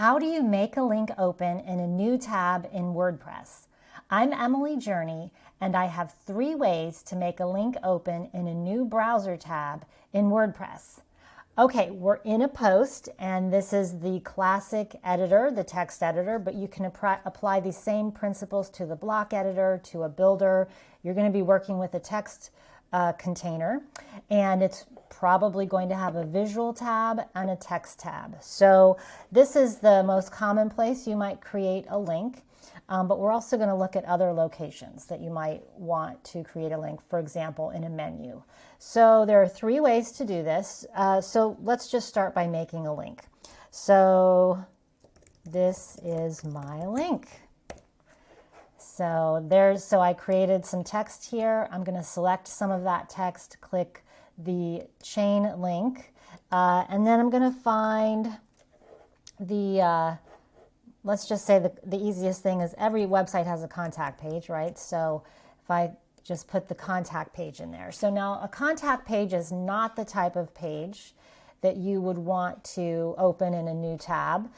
How do you make a link open in a new tab in WordPress? I'm Emily Journey, and I have 3 ways to make a link open in a new browser tab in WordPress. Okay, we're in a post, and this is the classic editor, the text editor, but you can apply these same principles to the block editor, to a builder. You're going to be working with a text container, and it's probably going to have a visual tab and a text tab. So this is the most common place you might create a link, but we're also going to look at other locations that you might want to create a link, for example, in a menu. So there are 3 ways to do this. So let's just start by making a link. So this is my link. So I created some text here. I'm going to select some of that text, click the chain link, and then I'm going to find the, let's just say the easiest thing is every website has a contact page, right? So if I just put the contact page in there. So now a contact page is not the type of page that you would want to open in a new tab.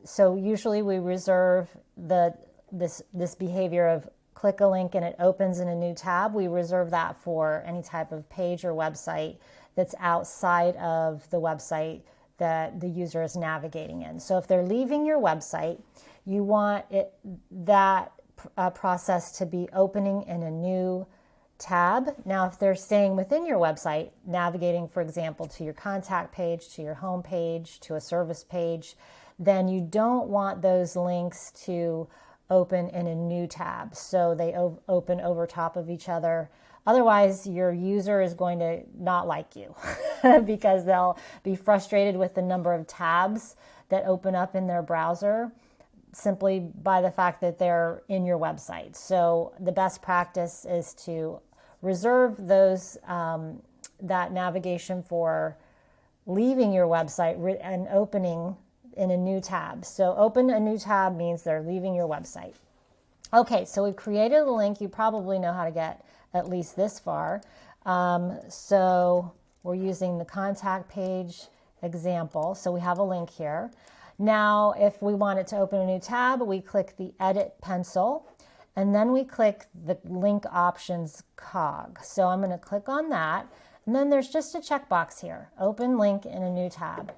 So usually we reserve this behavior of click a link and it opens in a new tab. We reserve that for any type of page or website that's outside of the website that the user is navigating in. So if they're leaving your website, you want that process to be opening in a new tab. Now, if they're staying within your website, navigating, for example, to your contact page, to your home page, to a service page, then you don't want those links to open in a new tab. So they open over top of each other. Otherwise, your user is going to not like you because they'll be frustrated with the number of tabs that open up in their browser simply by the fact that they're in your website. So the best practice is to reserve those that navigation for leaving your website and opening in a new tab. So open a new tab means they're leaving your website. Okay, so we've created a link. You probably know how to get at least this far. So we're using the contact page example. So we have a link here. Now, if we want it to open a new tab, we click the edit pencil, and then we click the link options cog. So I'm going to click on that, and then there's just a checkbox here, open link in a new tab.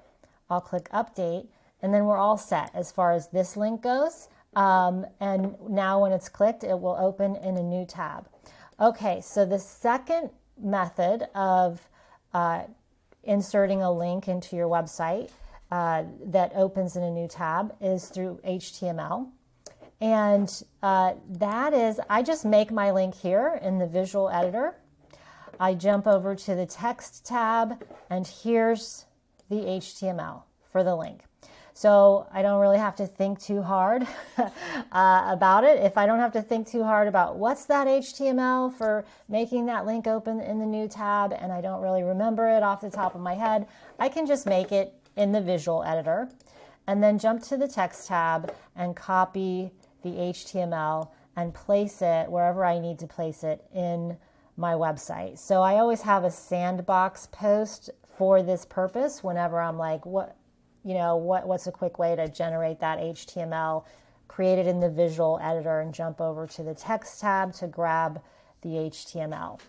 I'll click update, and then we're all set as far as this link goes. And now when it's clicked, it will open in a new tab. Okay, so the second method of inserting a link into your website that opens in a new tab is through HTML. And that is, I just make my link here in the visual editor. I jump over to the text tab, and here's the HTML for the link. So I don't really have to think too hard about it. If I don't have to think too hard about what's that HTML for making that link open in the new tab, and I don't really remember it off the top of my head, I can just make it in the visual editor and then jump to the text tab and copy the HTML and place it wherever I need to place it in my website. So I always have a sandbox post for this purpose whenever I'm like, what's a quick way to generate that HTML, create it in the visual editor and jump over to the text tab to grab the HTML.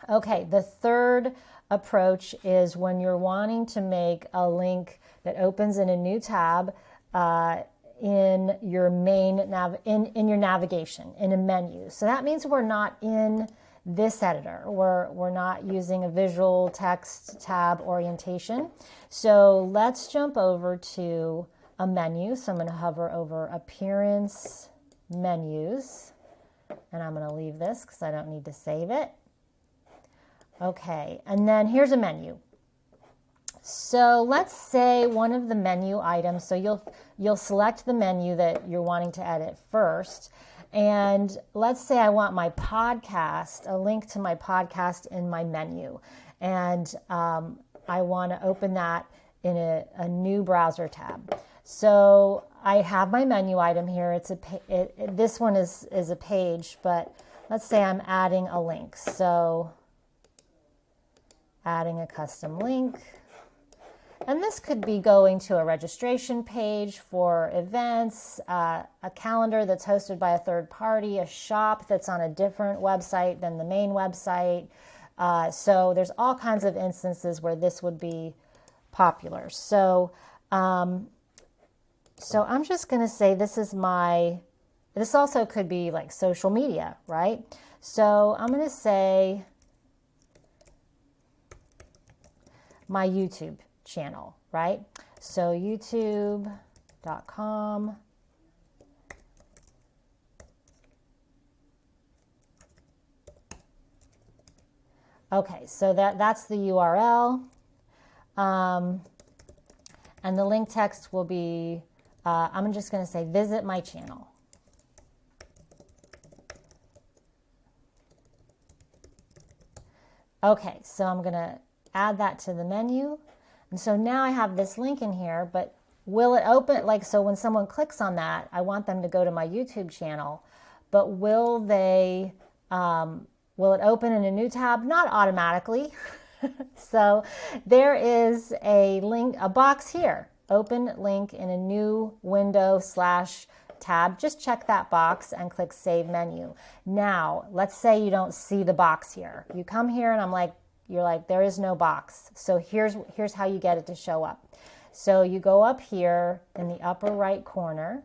Okay, the third approach is when you're wanting to make a link that opens in a new tab in your in your navigation, in a menu. So that means we're not in this editor. We're not using a visual text tab orientation. So let's jump over to a menu. So I'm going to hover over Appearance, Menus, and I'm going to leave this because I don't need to save it. Okay, and then here's a menu. So let's say one of the menu items, so you'll select the menu that you're wanting to edit first. And let's say I want my podcast, a link to my podcast in my menu. And I want to open that in a new browser tab. So I have my menu item here. This one is a page, but let's say I'm adding a link. So adding a custom link. And this could be going to a registration page for events, a calendar that's hosted by a third party, a shop that's on a different website than the main website. So there's all kinds of instances where this would be popular. So I'm just going to say this also could be like social media, right? So I'm going to say my YouTube channel, right? So youtube.com. Okay, so that's the URL. And the link text will be, I'm just going to say visit my channel. Okay, so I'm going to add that to the menu. And so now I have this link in here, but will it open, like, so when someone clicks on that, I want them to go to my YouTube channel, but will it open in a new tab? Not automatically. So there is a link, a box here, open link in a new window / tab. Just check that box and click Save Menu. Now, let's say you don't see the box here. You come here and you're like, there is no box. So here's how you get it to show up. So you go up here in the upper right corner,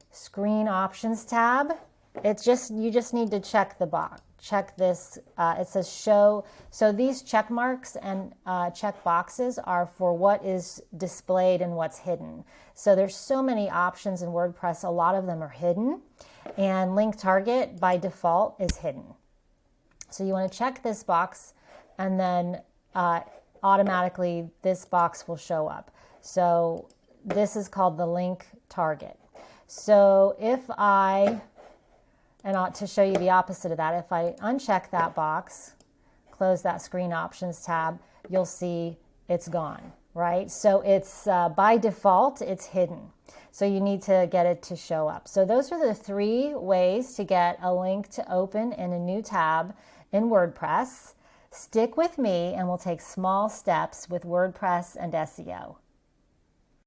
Screen Options tab. You just need to check the box. Check this, it says show. So these check marks and check boxes are for what is displayed and what's hidden. So there's so many options in WordPress, a lot of them are hidden, and link target by default is hidden. So you want to check this box, and then automatically this box will show up. So this is called the link target. So to show you the opposite of that, if I uncheck that box, close that Screen Options tab, you'll see it's gone, right? So it's by default, it's hidden. So you need to get it to show up. So those are the 3 ways to get a link to open in a new tab in WordPress. Stick with me and we'll take small steps with WordPress and SEO.